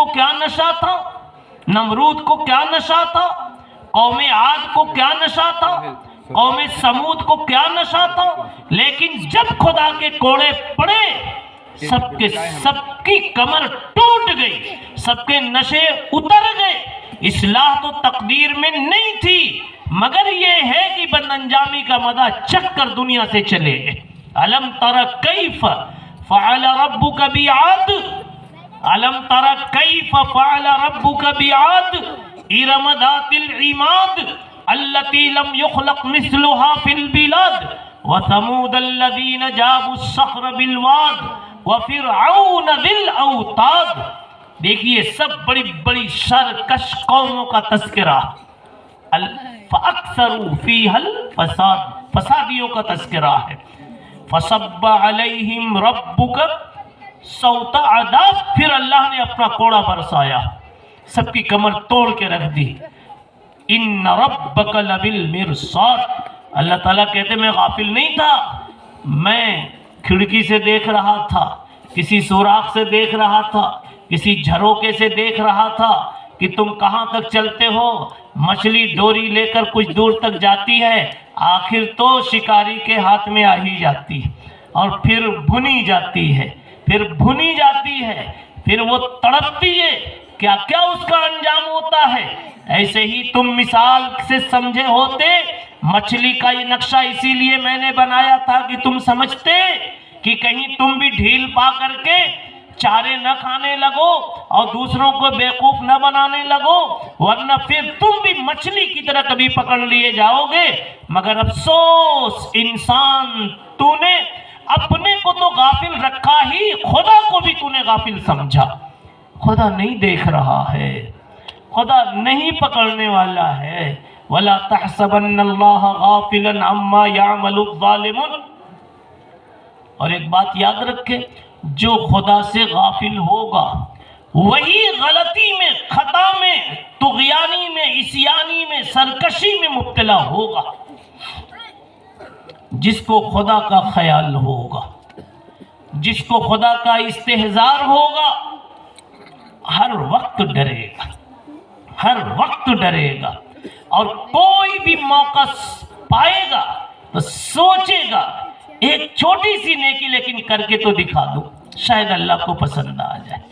को क्या नशा था, नमरूद को क्या नशा था, कौम आद को क्या नशा था, कौम समूद को क्या नशा था, लेकिन जब खुदा के कोड़े पड़े सबकी कमर टूट गई, सबके नशे उतर गए। इस्लाह तो तकदीर में नहीं थी, मगर ये है कि बदअंजामी का मजा चख कर दुनिया से चले गए। अलम तरा कैफ फ़अल रब्बुक बिआद, अलम तरा कैफ फ़अल रब्बुक बिआद इरम ज़ातिल इमाद अल्लती लम युखलक मिस्लुहा फिल बिलाद व समूद अल्लज़ीन जाबुस्सख्र बिलवाद व फ़िरऔन ज़िल औताद। देखिए सब बड़ी बड़ी सरकश कौमों का तस्करा, फ़अक्सरू फ़ीहल फ़साद, फसादियों का तस्करा है। फ़सब्ब अलैहिम रब्बुक सौत अदाब, फिर अल्लाह ने अपना कोड़ा बरसाया, सबकी कमर तोड़ के रख दी। इन्न रब्बक लबिल मिरसाद, अल्लाह ताला कहते मैं गाफिल नहीं था, मैं खिड़की से देख रहा था, किसी सुराख से देख रहा था, किसी झरोके से देख रहा था कि तुम कहाँ तक चलते हो। मछली डोरी लेकर कुछ दूर तक जाती है, आखिर तो शिकारी के हाथ में आ ही जाती है और फिर भुनी जाती है, फिर भुनी जाती है, फिर वो तड़पती है, क्या क्या उसका अंजाम होता है। ऐसे ही तुम मिसाल से समझे होते, मछली का ये नक्शा इसीलिए मैंने बनाया था कि तुम समझते कि कहीं तुम भी ढील पा करके चारे न खाने लगो और दूसरों को बेवकूफ न बनाने लगो, वरना फिर तुम भी मछली की तरह कभी पकड़ लिए जाओगे। मगर अफसोस इंसान, तूने अपने को तो गाफिल रखा ही, खुदा को भी तूने गाफिल समझा। खुदा नहीं देख रहा है, खुदा नहीं पकड़ने वाला है। वला तहसबन्नल्लाह गाफिलन अम्मा यामलुज़्ज़ालिमून। और एक बात याद रखे, जो खुदा से गाफिल होगा वही गलती में, खता में, तुग़यानी में, इस्यानी में, सरकशी में मुब्तला होगा। जिसको खुदा का ख्याल होगा, जिसको खुदा का इस्तेहज़ार होगा, हर वक्त डरेगा, हर वक्त डरेगा और कोई भी मौका पाएगा तो सोचेगा एक छोटी सी नेकी लेकिन करके तो दिखा दो, शायद अल्लाह को पसंद आ जाए।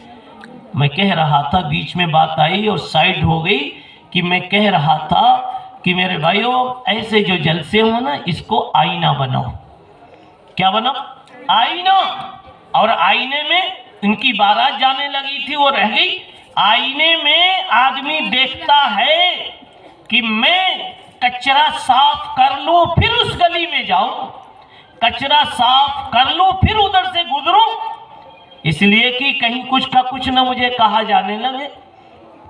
मैं कह रहा था, बीच में बात आई और साइड हो गई, कि मैं कह रहा था कि मेरे भाइयों ऐसे जो जलसे हो ना, इसको आईना बनाओ। क्या बनाओ? आईना। और आईने में इनकी बारात जाने लगी थी, वो रह गई। आईने में आदमी देखता है कि मैं कचरा साफ कर लूं फिर उस गली में जाऊं, कचरा साफ कर लूं फिर उधर से गुजरूं, इसलिए कि कहीं कुछ का कुछ न मुझे कहा जाने लगे,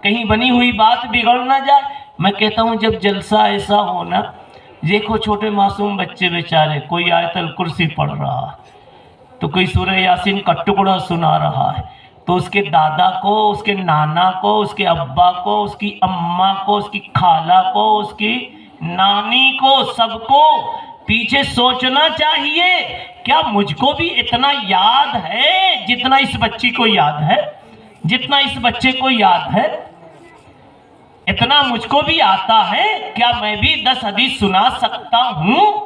कहीं बनी हुई बात बिगड़ ना जाए। मैं कहता हूं जब जलसा ऐसा हो ना, देखो छोटे मासूम बच्चे बेचारे, कोई आयतल कुर्सी पढ़ रहा है, तो कोई सूरह यासीन का टुकड़ा सुना रहा है, तो उसके दादा को, उसके नाना को, उसके अब्बा को, उसकी अम्मा को, उसकी खाला को, उसकी नानी को, सबको पीछे सोचना चाहिए, क्या मुझको भी इतना याद है जितना इस बच्ची को याद है, जितना इस बच्चे को याद है, इतना मुझको भी आता है, क्या मैं भी 10 हदीस सुना सकता हूँ?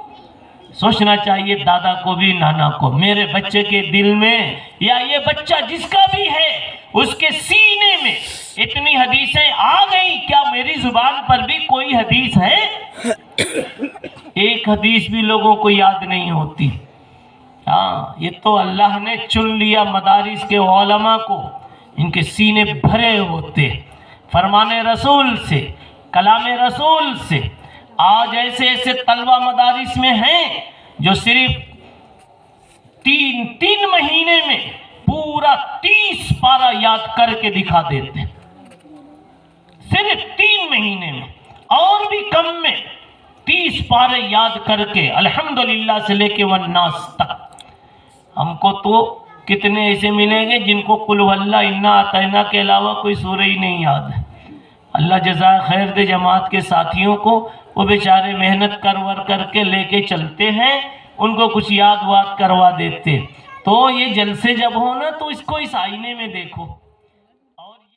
सोचना चाहिए दादा को भी, नाना को। मेरे बच्चे के दिल में, या ये बच्चा जिसका भी है उसके सीने में इतनी हदीसें आ गई, क्या मेरी जुबान पर भी कोई हदीस है? एक हदीस भी लोगों को याद नहीं होती। हाँ, ये तो अल्लाह ने चुन लिया मदारिस के उलमा को, इनके सीने भरे होते फरमाने रसूल से, कलामे रसूल से। आज ऐसे ऐसे तलबा मदारिस में हैं जो सिर्फ तीन महीने में पूरा 30 पारा याद करके दिखा देते, सिर्फ 3 महीने में, और भी कम में 30 पारे याद करके, अल्हम्दुलिल्लाह से लेके वन्नास तक। हमको तो कितने ऐसे मिलेंगे जिनको कुल वल्ला इन्ना अतैना के अलावा कोई सूरह ही नहीं याद है। अल्लाह जज़ा खैर दे जमात के साथियों को, वो बेचारे मेहनत कर करके लेके चलते हैं, उनको कुछ याद वाद करवा देते। तो ये जलसे जब हो ना, तो इसको इस आईने में देखो।